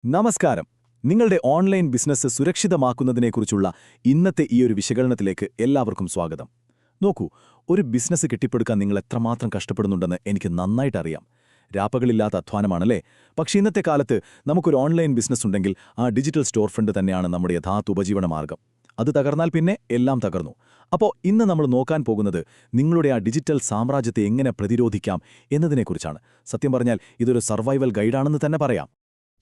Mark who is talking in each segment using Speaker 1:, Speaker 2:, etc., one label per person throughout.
Speaker 1: നമസ്കാരം. നിങ്ങളുടെ online business സുരക്ഷിതമാക്കുന്നതിനെക്കുറിച്ചുള്ള ഇന്നത്തെ ഈയൊരു വിശകലനത്തിലേക്ക് എല്ലാവർക്കും സ്വാഗതം. നോക്കൂ, ഒരു ബിസിനസ് കെട്ടിപ്പടുക്കാൻ നിങ്ങൾ എത്രമാത്രം കഷ്ടപ്പെടുന്നുണ്ടെന്ന് എനിക്ക് നന്നായിട്ടറിയാം. രാപ്പകലില്ലാത്ത അധ്വാനമാണല്ലേ? പക്ഷേ ഇന്നത്തെ കാലത്ത് നമുക്കൊരു ഓൺലൈൻ ബിസിനസ് ഉണ്ടെങ്കിൽ ആ ഡിജിറ്റൽ സ്റ്റോർ ഫ്രണ്ട് തന്നെയാണ് നമ്മുടെ യഥാർത്ഥ ഉപജീവന മാർഗം. അത് തകർന്നാൽ പിന്നെ എല്ലാം തകർന്നു. അപ്പോൾ ഇന്ന് നമ്മൾ നോക്കാൻ പോകുന്നത് നിങ്ങളുടെ ആ ഡിജിറ്റൽ സാമ്രാജ്യത്തെ എങ്ങനെ പ്രതിരോധിക്കാം എന്നതിനെക്കുറിച്ചാണ്. സത്യം പറഞ്ഞാൽ ഇതൊരു സർവൈവൽ ഗൈഡാണെന്ന് തന്നെ പറയാം.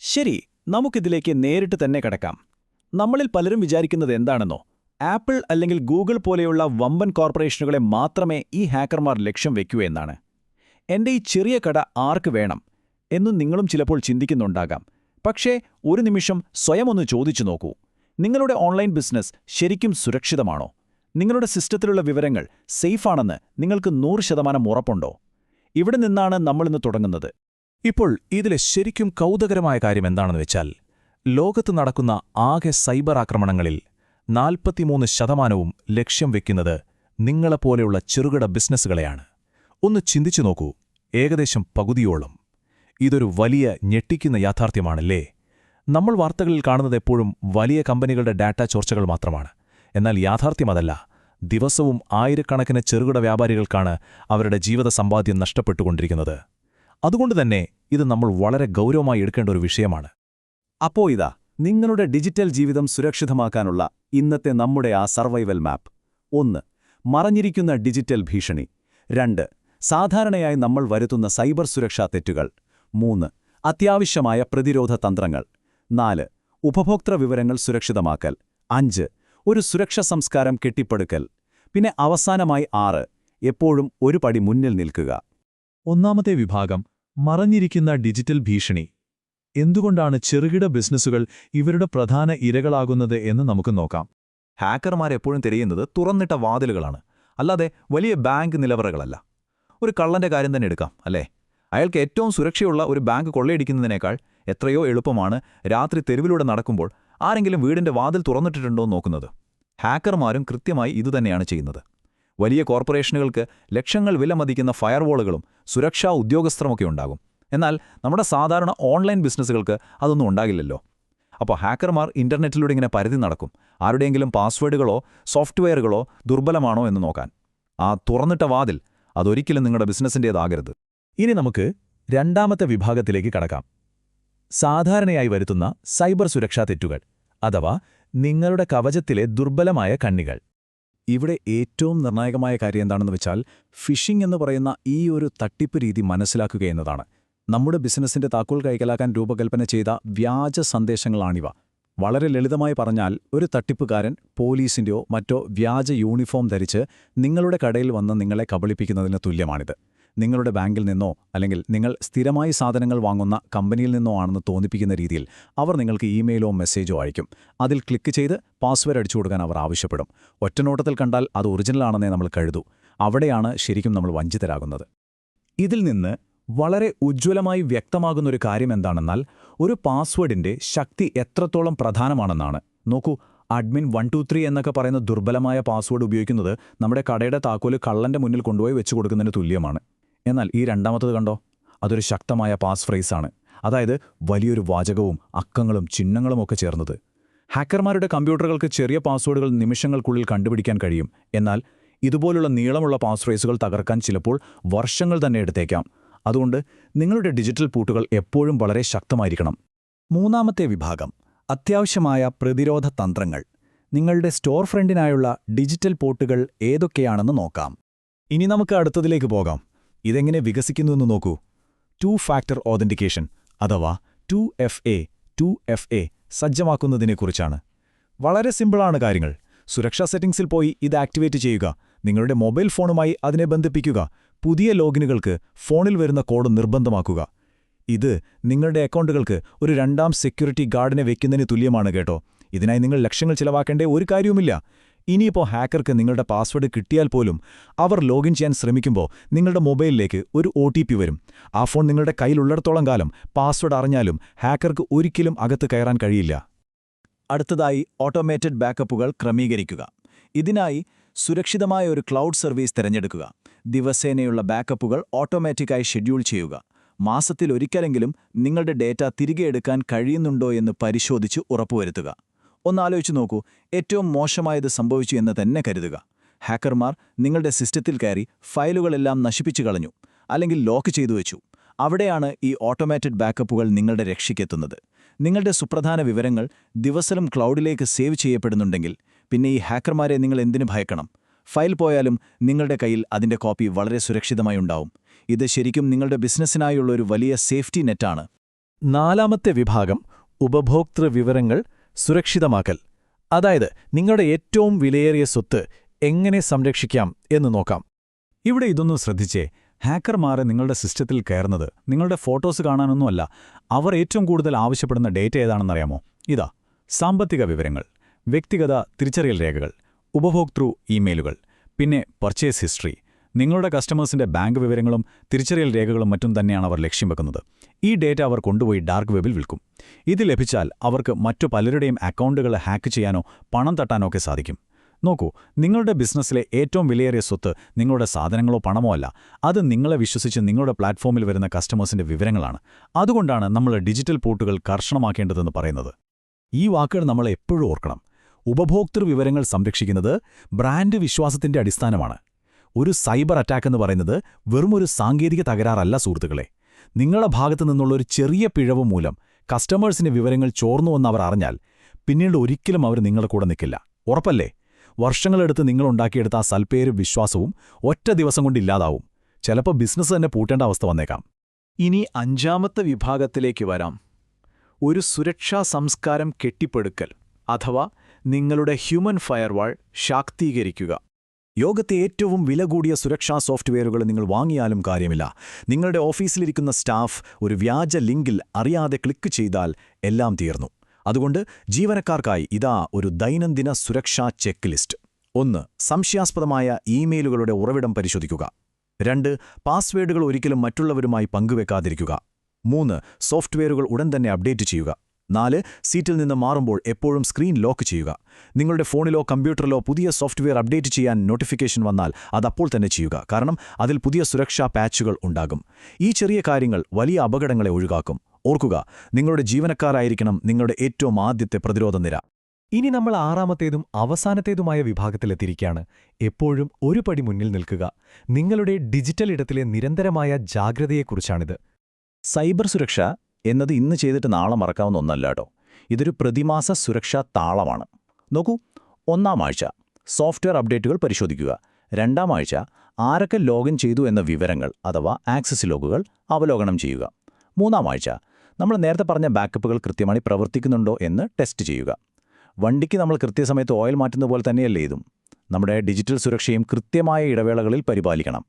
Speaker 2: ശരി, നമുക്കിതിലേക്ക് നേരിട്ട് തന്നെ കടക്കാം. നമ്മളിൽ പലരും വിചാരിക്കുന്നത് എന്താണെന്നോ, ആപ്പിൾ അല്ലെങ്കിൽ ഗൂഗിൾ പോലെയുള്ള വമ്പൻ കോർപ്പറേഷനുകളെ മാത്രമേ ഈ ഹാക്കർമാർ ലക്ഷ്യം വയ്ക്കൂ എന്നാണ്. എന്റെ ഈ ചെറിയ കട ആർക്ക് വേണം എന്നും നിങ്ങളും ചിലപ്പോൾ ചിന്തിക്കുന്നുണ്ടാകാം. പക്ഷേ ഒരു നിമിഷം സ്വയം ഒന്ന് ചോദിച്ചു നോക്കൂ. നിങ്ങളുടെ ഓൺലൈൻ ബിസിനസ് ശരിക്കും സുരക്ഷിതമാണോ? നിങ്ങളുടെ സിസ്റ്റത്തിലുള്ള വിവരങ്ങൾ സേഫാണെന്ന് നിങ്ങൾക്ക് 100% ഉറപ്പുണ്ടോ? ഇവിടെ നിന്നാണ് നമ്മളിന്ന് തുടങ്ങുന്നത്.
Speaker 3: ഇപ്പോൾ ഇതിലെ ശരിക്കും കൗതുകരമായ കാര്യം എന്താണെന്ന് വെച്ചാൽ, ലോകത്ത് നടക്കുന്ന ആകെ സൈബർ ആക്രമണങ്ങളിൽ 43% ലക്ഷ്യം വെക്കുന്നത് നിങ്ങളെപ്പോലെയുള്ള ചെറുകിട ബിസിനസ്സുകളെയാണ്. ഒന്ന് ചിന്തിച്ചു നോക്കൂ, ഏകദേശം പകുതിയോളം. ഇതൊരു വലിയ ഞെട്ടിക്കുന്ന യാഥാർത്ഥ്യമാണല്ലേ? നമ്മൾ വാർത്തകളിൽ കാണുന്നത് എപ്പോഴും വലിയ കമ്പനികളുടെ ഡാറ്റ ചോർച്ചകൾ മാത്രമാണ്. എന്നാൽ യാഥാർത്ഥ്യം അതല്ല. ദിവസവും ആയിരക്കണക്കിന് ചെറുകിട വ്യാപാരികൾക്കാണ് അവരുടെ ജീവിത സമ്പാദ്യം നഷ്ടപ്പെട്ടുകൊണ്ടിരിക്കുന്നത്. അതുകൊണ്ടുതന്നെ ഇത് നമ്മൾ വളരെ ഗൗരവമായി എടുക്കേണ്ട ഒരു വിഷയമാണ്.
Speaker 1: അപ്പോ ഇതാ നിങ്ങളുടെ ഡിജിറ്റൽ ജീവിതം സുരക്ഷിതമാക്കാനുള്ള ഇന്നത്തെ നമ്മുടെ ആ സർവൈവൽ മാപ്പ്. 1. മറഞ്ഞിരിക്കുന്ന ഡിജിറ്റൽ ഭീഷണി. 2. സാധാരണയായി നമ്മൾ വരുത്തുന്ന സൈബർ സുരക്ഷാ തെറ്റുകൾ. 3. അത്യാവശ്യമായ പ്രതിരോധ തന്ത്രങ്ങൾ. 4. ഉപഭോക്തൃ വിവരങ്ങൾ സുരക്ഷിതമാക്കൽ. 5. ഒരു സുരക്ഷാ സംസ്കാരം കെട്ടിപ്പടുക്കൽ. പിന്നെ അവസാനമായി 6. എപ്പോഴും ഒരു പടി മുന്നിൽ നിൽക്കുക.
Speaker 4: ഒന്നാമത്തെ വിഭാഗം, മറഞ്ഞിരിക്കുന്ന ഡിജിറ്റൽ ഭീഷണി. എന്തുകൊണ്ടാണ് ചെറുകിട ബിസിനസ്സുകൾ ഇവരുടെ പ്രധാന ഇരകളാകുന്നത് എന്ന് നമുക്ക് നോക്കാം.
Speaker 3: ഹാക്കർമാരെപ്പോഴും തിരയുന്നത് തുറന്നിട്ട വാതിലുകളാണ്, അല്ലാതെ വലിയ ബാങ്ക് നിലവറകളല്ല. ഒരു കള്ളന്റെ കാര്യം തന്നെ എടുക്കാം, അല്ലേ? അയാൾക്ക് ഏറ്റവും സുരക്ഷയുള്ള ഒരു ബാങ്ക് കൊള്ളയടിക്കുന്നതിനേക്കാൾ എത്രയോ എളുപ്പമാണ് രാത്രി തെരുവിലൂടെ നടക്കുമ്പോൾ ആരെങ്കിലും വീടിന്റെ വാതിൽ തുറന്നിട്ടിട്ടുണ്ടോ നോക്കുന്നത്. ഹാക്കർമാരും കൃത്യമായി ഇതുതന്നെയാണ് ചെയ്യുന്നത്. വലിയ കോർപ്പറേഷനുകൾക്ക് ലക്ഷങ്ങൾ വിലമതിക്കുന്ന ഫയർവാളുകളും സുരക്ഷാ ഉദ്യോഗസ്ഥരുമൊക്കെ ഉണ്ടാകും. എന്നാൽ നമ്മുടെ സാധാരണ ഓൺലൈൻ ബിസിനസ്സുകൾക്ക് അതൊന്നും ഉണ്ടാകില്ലല്ലോ. അപ്പോൾ ഹാക്കർമാർ ഇന്റർനെറ്റിലൂടെ ഇങ്ങനെ പരതി നടക്കും, ആരുടെയെങ്കിലും പാസ്വേഡുകളോ സോഫ്റ്റ്വെയറുകളോ ദുർബലമാണോ എന്ന് നോക്കാൻ. ആ തുറന്നിട്ട വാതിൽ അതൊരിക്കലും നിങ്ങളുടെ ബിസിനസ്സിൻ്റേതാകരുത്.
Speaker 4: ഇനി നമുക്ക് രണ്ടാമത്തെ വിഭാഗത്തിലേക്ക് കടക്കാം. സാധാരണയായി വരുത്തുന്ന സൈബർ സുരക്ഷാ തെറ്റുകൾ, അഥവാ നിങ്ങളുടെ കവചത്തിലെ ദുർബലമായ കണ്ണികൾ.
Speaker 1: ഇവിടെ ഏറ്റവും നിർണായകമായ കാര്യം എന്താണെന്ന് വെച്ചാൽ, ഫിഷിംഗ് എന്ന് പറയുന്ന ഈ ഒരു തട്ടിപ്പ് രീതി മനസ്സിലാക്കുക എന്നതാണ്. നമ്മുടെ ബിസിനസ്സിന്റെ താക്കോൽ കൈക്കലാക്കാൻ രൂപകൽപ്പന ചെയ്ത വ്യാജ സന്ദേശങ്ങളാണിവ. വളരെ ലളിതമായി പറഞ്ഞാൽ, ഒരു തട്ടിപ്പുകാരൻ പോലീസിന്റെയോ മറ്റോ വ്യാജ യൂണിഫോം ധരിച്ച് നിങ്ങളുടെ കടയിൽ വന്ന് നിങ്ങളെ കബളിപ്പിക്കുന്നതിന് തുല്യമാണിത്. നിങ്ങളുടെ ബാങ്കിൽ നിന്നോ അല്ലെങ്കിൽ നിങ്ങൾ സ്ഥിരമായി സാധനങ്ങൾ വാങ്ങുന്ന കമ്പനിയിൽ നിന്നോ ആണെന്ന് തോന്നിപ്പിക്കുന്ന രീതിയിൽ അവർ നിങ്ങൾക്ക് ഇമെയിലോ മെസ്സേജോ അയക്കും. അതിൽ ക്ലിക്ക് ചെയ്ത് പാസ്വേഡ് അടിച്ചു കൊടുക്കാൻ അവർ ആവശ്യപ്പെടും. ഒറ്റനോട്ടത്തിൽ കണ്ടാൽ അത് ഒറിജിനലാണെന്നേ നമ്മൾ കരുതൂ. അവിടെയാണ് ശരിക്കും നമ്മൾ വഞ്ചിതരാകുന്നത്. ഇതിൽ നിന്ന് വളരെ ഉജ്ജ്വലമായി വ്യക്തമാകുന്നൊരു കാര്യം എന്താണെന്നാൽ, ഒരു പാസ്വേഡിന്റെ ശക്തി എത്രത്തോളം പ്രധാനമാണെന്നാണ്. നോക്കൂ, അഡ്മിൻ 123 എന്നൊക്കെ പറയുന്ന ദുർബലമായ പാസ്വേഡ് ഉപയോഗിക്കുന്നത് നമ്മുടെ കടയുടെ താക്കോല് കള്ളന്റെ മുന്നിൽ കൊണ്ടുപോയി വെച്ചു കൊടുക്കുന്നതിന് തുല്യമാണ്. എന്നാൽ ഈ രണ്ടാമത്തത് കണ്ടോ, അതൊരു ശക്തമായ പാസ് ഫ്രേസാണ്. അതായത് വലിയൊരു വാചകവും അക്കങ്ങളും ചിഹ്നങ്ങളുമൊക്കെ ചേർന്നത്. ഹാക്കർമാരുടെ കമ്പ്യൂട്ടറുകൾക്ക് ചെറിയ പാസ്വേഡുകൾ നിമിഷങ്ങൾക്കുള്ളിൽ കണ്ടുപിടിക്കാൻ കഴിയും. എന്നാൽ ഇതുപോലുള്ള നീളമുള്ള പാസ് ഫ്രേസുകൾ തകർക്കാൻ ചിലപ്പോൾ വർഷങ്ങൾ തന്നെ എടുത്തേക്കാം. അതുകൊണ്ട് നിങ്ങളുടെ ഡിജിറ്റൽ പൂട്ടുകൾ എപ്പോഴും വളരെ ശക്തമായിരിക്കണം. മൂന്നാമത്തെ വിഭാഗം, അത്യാവശ്യമായ പ്രതിരോധ തന്ത്രങ്ങൾ. നിങ്ങളുടെ സ്റ്റോർ ഫ്രണ്ടിനായുള്ള ഡിജിറ്റൽ പോർട്ടുകൾ ഏതൊക്കെയാണെന്ന് നോക്കാം. ഇനി നമുക്ക് അടുത്തതിലേക്ക് പോകാം. ഇതെങ്ങനെ വികസിക്കുന്നുവെന്ന് നോക്കൂ. 2 ഫാക്ടർ ഓതന്റിക്കേഷൻ അഥവാ 2FA സജ്ജമാക്കുന്നതിനെക്കുറിച്ചാണ്. വളരെ സിമ്പിളാണ് കാര്യങ്ങൾ. സുരക്ഷാ സെറ്റിംഗ്സിൽ പോയി ഇത് ആക്ടിവേറ്റ് ചെയ്യുക. നിങ്ങളുടെ മൊബൈൽ ഫോണുമായി അതിനെ ബന്ധിപ്പിക്കുക. പുതിയ ലോഗിനുകൾക്ക് ഫോണിൽ വരുന്ന കോഡ് നിർബന്ധമാക്കുക. ഇത് നിങ്ങളുടെ അക്കൗണ്ടുകൾക്ക് ഒരു രണ്ടാം സെക്യൂരിറ്റി ഗാർഡിനെ വെക്കുന്നതിന് തുല്യമാണ് കേട്ടോ. ഇതിനായി നിങ്ങൾ ലക്ഷങ്ങൾ ചിലവാക്കേണ്ട ഒരു കാര്യവുമില്ല. ഇനിയിപ്പോൾ ഹാക്കർക്ക് നിങ്ങളുടെ പാസ്വേഡ് കിട്ടിയാൽ പോലും അവർ ലോഗിൻ ചെയ്യാൻ ശ്രമിക്കുമ്പോൾ നിങ്ങളുടെ മൊബൈലിലേക്ക് ഒരു OTP വരും. ആ ഫോൺ നിങ്ങളുടെ കയ്യിലുള്ളിടത്തോളം കാലം പാസ്വേഡ് അറിഞ്ഞാലും ഹാക്കർക്ക് ഒരിക്കലും അകത്ത് കയറാൻ കഴിയില്ല. അടുത്തതായി, ഓട്ടോമേറ്റഡ് ബാക്കപ്പുകൾ ക്രമീകരിക്കുക. ഇതിനായി സുരക്ഷിതമായ ഒരു ക്ലൗഡ് സർവീസ് തിരഞ്ഞെടുക്കുക. ദിവസേനയുള്ള ബാക്കപ്പുകൾ ഓട്ടോമാറ്റിക്കായി ഷെഡ്യൂൾ ചെയ്യുക. മാസത്തിലൊരിക്കലെങ്കിലും നിങ്ങളുടെ ഡേറ്റ തിരികെ എടുക്കാൻ കഴിയുന്നുണ്ടോ എന്ന് പരിശോധിച്ച് ഉറപ്പുവരുത്തുക. ഒന്നാലോചിച്ച് നോക്കൂ, ഏറ്റവും മോശമായത് സംഭവിച്ചു എന്ന് തന്നെ കരുതുക. ഹാക്കർമാർ നിങ്ങളുടെ സിസ്റ്റത്തിൽ കയറി ഫയലുകളെല്ലാം നശിപ്പിച്ചു കളഞ്ഞു, അല്ലെങ്കിൽ ലോക്ക് ചെയ്തു വെച്ചു. അവിടെയാണ് ഈ ഓട്ടോമാറ്റഡ് ബാക്കപ്പുകൾ നിങ്ങളുടെ രക്ഷയ്ക്കെത്തുന്നത്. നിങ്ങളുടെ സുപ്രധാന വിവരങ്ങൾ ദിവസവും ക്ലൗഡിലേക്ക് സേവ് ചെയ്യപ്പെടുന്നുണ്ടെങ്കിൽ പിന്നെ ഈ ഹാക്കർമാരെ നിങ്ങൾ എന്തിനു ഭയക്കണം? ഫയൽ പോയാലും നിങ്ങളുടെ കയ്യിൽ അതിന്റെ കോപ്പി വളരെ സുരക്ഷിതമായി ഉണ്ടാവും. ഇത് ശരിക്കും നിങ്ങളുടെ ബിസിനസ്സിനായുള്ള ഒരു വലിയ സേഫ്റ്റി നെറ്റാണ്.
Speaker 2: 4ാമത്തെ വിഭാഗം ഉപഭോക്തൃ വിവരങ്ങൾ സുരക്ഷിതമാക്കൽ. അതായത് നിങ്ങളുടെ ഏറ്റവും വിലയേറിയ സ്വത്ത് എങ്ങനെ സംരക്ഷിക്കാം എന്ന് നോക്കാം.
Speaker 1: ഇവിടെ ഇതൊന്ന് ശ്രദ്ധിച്ചേ. ഹാക്കർമാരെ നിങ്ങളുടെ സിസ്റ്റത്തിൽ കയറുന്നത് നിങ്ങളുടെ ഫോട്ടോസ് കാണാനൊന്നുമല്ല. അവർ ഏറ്റവും കൂടുതൽ ആവശ്യപ്പെടുന്ന ഡേറ്റ ഏതാണെന്നറിയാമോ? ഇതാ: സാമ്പത്തിക വിവരങ്ങൾ, വ്യക്തിഗത തിരിച്ചറിയൽ രേഖകൾ, ഉപഭോക്തൃ ഇമെയിലുകൾ, പിന്നെ പർച്ചേസ് ഹിസ്റ്ററി. നിങ്ങളുടെ കസ്റ്റമേഴ്സിന്റെ ബാങ്ക് വിവരങ്ങളും തിരിച്ചറിയൽ രേഖകളും മറ്റും തന്നെയാണ് അവർ ലക്ഷ്യം വെക്കുന്നത്. ഈ ഡേറ്റ അവർ കൊണ്ടുപോയി ഡാർക്ക് വെബിൽ വിൽക്കും. ഇത് ലഭിച്ചാൽ അവർക്ക് മറ്റു പലരുടെയും അക്കൗണ്ടുകൾ ഹാക്ക് ചെയ്യാനോ പണം തട്ടാനോ ഒക്കെ സാധിക്കും. നോക്കൂ, നിങ്ങളുടെ ബിസിനസ്സിലെ ഏറ്റവും വിലയേറിയ സ്വത്ത് നിങ്ങളുടെ സാധനങ്ങളോ പണമോ അല്ല. അത് നിങ്ങളെ വിശ്വസിച്ച് നിങ്ങളുടെ പ്ലാറ്റ്ഫോമിൽ വരുന്ന കസ്റ്റമേഴ്സിന്റെ വിവരങ്ങളാണ്. അതുകൊണ്ടാണ് നമ്മൾ ഡിജിറ്റൽ പോർട്ടുകൾ കർശനമാക്കേണ്ടതെന്ന് പറയുന്നത്. ഈ വാക്കുകൾ നമ്മൾ എപ്പോഴും ഓർക്കണം. ഉപഭോക്തൃ വിവരങ്ങൾ സംരക്ഷിക്കുന്നത് ബ്രാൻഡ് വിശ്വാസത്തിന്റെ അടിസ്ഥാനമാണ്. ഒരു സൈബർ അറ്റാക്ക് എന്ന് പറയുന്നത് വെറുമൊരു സാങ്കേതിക തകരാറല്ല സുഹൃത്തുക്കളെ. നിങ്ങളുടെ ഭാഗത്തു നിന്നുള്ളൊരു ചെറിയ പിഴവ് മൂലം കസ്റ്റമേഴ്സിന്റെ വിവരങ്ങൾ ചോർന്നുവെന്ന് അവർ അറിഞ്ഞാൽ പിന്നീട് ഒരിക്കലും അവർ നിങ്ങളുടെ കൂടെ നിൽക്കില്ല. ഉറപ്പല്ലേ? വർഷങ്ങളെടുത്ത് നിങ്ങളുണ്ടാക്കിയെടുത്ത ആ സൽപ്പേരും വിശ്വാസവും ഒറ്റ ദിവസം കൊണ്ട് ഇല്ലാതാവും. ചിലപ്പോൾ ബിസിനസ് തന്നെ പൂട്ടേണ്ട അവസ്ഥ വന്നേക്കാം.
Speaker 2: ഇനി 5ാമത്തെ വിഭാഗത്തിലേക്ക് വരാം. ഒരു സുരക്ഷാ സംസ്കാരം കെട്ടിപ്പടുക്കൽ, അഥവാ നിങ്ങളുടെ ഹ്യൂമൻ ഫയർവാൾ ശാക്തീകരിക്കുക.
Speaker 1: ലോകത്തെ ഏറ്റവും വില കൂടിയ സുരക്ഷാ സോഫ്റ്റ്വെയറുകൾ നിങ്ങൾ വാങ്ങിയാലും കാര്യമില്ല. നിങ്ങളുടെ ഓഫീസിലിരിക്കുന്ന സ്റ്റാഫ് ഒരു വ്യാജ ലിങ്കിൽ അറിയാതെ ക്ലിക്ക് ചെയ്താൽ എല്ലാം തീർന്നു. അതുകൊണ്ട് ജീവനക്കാർക്കായി ഇതാ ഒരു ദൈനംദിന സുരക്ഷാ ചെക്ക് ലിസ്റ്റ്. 1. സംശയാസ്പദമായ ഇമെയിലുകളുടെ ഉറവിടം പരിശോധിക്കുക. 2. പാസ്വേഡുകൾ ഒരിക്കലും മറ്റുള്ളവരുമായി പങ്കുവെക്കാതിരിക്കുക. 3. സോഫ്റ്റ്വെയറുകൾ ഉടൻ തന്നെ അപ്ഡേറ്റ് ചെയ്യുക. 4. സീറ്റിൽ നിന്ന് മാറുമ്പോൾ എപ്പോഴും സ്ക്രീൻ ലോക്ക് ചെയ്യുക. നിങ്ങളുടെ ഫോണിലോ കമ്പ്യൂട്ടറിലോ പുതിയ സോഫ്റ്റ്വെയർ അപ്ഡേറ്റ് ചെയ്യാൻ നോട്ടിഫിക്കേഷൻ വന്നാൽ അതപ്പോൾ തന്നെ ചെയ്യുക. കാരണം അതിൽ പുതിയ സുരക്ഷാ പാച്ചുകൾ ഉണ്ടാകും. ഈ ചെറിയ കാര്യങ്ങൾ വലിയ അപകടങ്ങളെ ഒഴിവാക്കും. ഓർക്കുക, നിങ്ങളുടെ ജീവനക്കാരായിരിക്കണം നിങ്ങളുടെ ഏറ്റവും ആദ്യത്തെ പ്രതിരോധ നിര.
Speaker 4: ഇനി നമ്മൾ 6ാമത്തേതും അവസാനത്തേതുമായ വിഭാഗത്തിലെത്തിയിരിക്കുകയാണ്. എപ്പോഴും ഒരു പടി മുന്നിൽ നിൽക്കുക. നിങ്ങളുടെ ഡിജിറ്റൽ ഇടത്തിലെ നിരന്തരമായ ജാഗ്രതയെക്കുറിച്ചാണിത്.
Speaker 1: സൈബർ സുരക്ഷ എന്നത് ഇന്ന് ചെയ്തിട്ട് നാളെ മറക്കാവുന്ന ഒന്നല്ല കേട്ടോ. ഇതൊരു പ്രതിമാസ സുരക്ഷാ താളമാണ്. നോക്കൂ, 1-ാം ആഴ്ച സോഫ്റ്റ്വെയർ അപ്ഡേറ്റുകൾ പരിശോധിക്കുക. 2-ാം ആഴ്ച ആരൊക്കെ ലോഗിൻ ചെയ്തു എന്ന വിവരങ്ങൾ അഥവാ ആക്സസ് ലോഗുകൾ അവലോകനം ചെയ്യുക. 3-ാം ആഴ്ച നമ്മൾ നേരത്തെ പറഞ്ഞ ബാക്കപ്പുകൾ കൃത്യമായി പ്രവർത്തിക്കുന്നുണ്ടോ എന്ന് ടെസ്റ്റ് ചെയ്യുക. വണ്ടിക്ക് നമ്മൾ കൃത്യസമയത്ത് ഓയിൽ മാറ്റുന്ന പോലെ തന്നെയല്ലേ ഇതും. നമ്മുടെ ഡിജിറ്റൽ സുരക്ഷയും കൃത്യമായ ഇടവേളകളിൽ പരിപാലിക്കണം.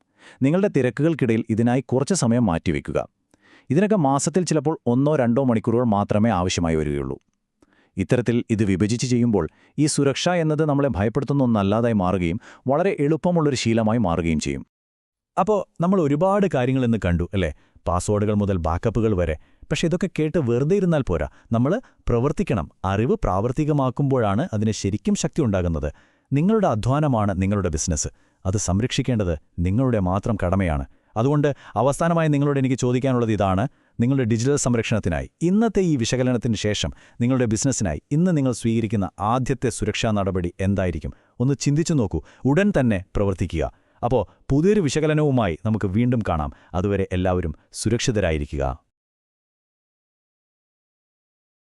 Speaker 1: നിങ്ങളുടെ തിരക്കുകൾക്കിടയിൽ ഇതിനായി കുറച്ച് സമയം മാറ്റിവെക്കുക. ഇതിനൊക്കെ മാസത്തിൽ ചിലപ്പോൾ 1-2 മണിക്കൂറുകൾ മാത്രമേ ആവശ്യമായി വരികയുള്ളൂ. ഇത്തരത്തിൽ ഇത് വിഭജിച്ച് ചെയ്യുമ്പോൾ ഈ സുരക്ഷ എന്നത് നമ്മളെ ഭയപ്പെടുത്തുന്ന ഒന്നല്ലാതായി മാറുകയും വളരെ എളുപ്പമുള്ളൊരു ശീലമായി മാറുകയും ചെയ്യും.
Speaker 2: അപ്പോൾ നമ്മൾ ഒരുപാട് കാര്യങ്ങൾ ഇന്ന് കണ്ടു അല്ലേ? പാസ്വേഡുകൾ മുതൽ ബാക്കപ്പുകൾ വരെ. പക്ഷെ ഇതൊക്കെ കേട്ട് വെറുതെ ഇരുന്നാൽ പോരാ, നമ്മൾ പ്രവർത്തിക്കണം. അറിവ് പ്രാവർത്തികമാക്കുമ്പോഴാണ് അതിന് ശരിക്കും ശക്തി ഉണ്ടാകുന്നത്. നിങ്ങളുടെ അധ്വാനമാണ് നിങ്ങളുടെ ബിസിനസ്. അത് സംരക്ഷിക്കേണ്ടത് നിങ്ങളുടെ മാത്രം കടമയാണ്. അതുകൊണ്ട് അവസാനമായി നിങ്ങളോട് എനിക്ക് ചോദിക്കാനുള്ളത് ഇതാണ്: നിങ്ങളുടെ ഡിജിറ്റൽ സംരക്ഷണത്തിനായി ഇന്നത്തെ ഈ വിശകലനത്തിന് ശേഷം നിങ്ങളുടെ ബിസിനസ്സിനായി ഇന്ന് നിങ്ങൾ സ്വീകരിക്കുന്ന ആദ്യത്തെ സുരക്ഷാ നടപടി എന്തായിരിക്കും? ഒന്ന് ചിന്തിച്ചു നോക്കൂ. ഉടൻ തന്നെ പ്രവർത്തിക്കുക. അപ്പോൾ പുതിയൊരു വിശകലനവുമായി നമുക്ക് വീണ്ടും കാണാം. അതുവരെ എല്ലാവരും സുരക്ഷിതരായിരിക്കുക.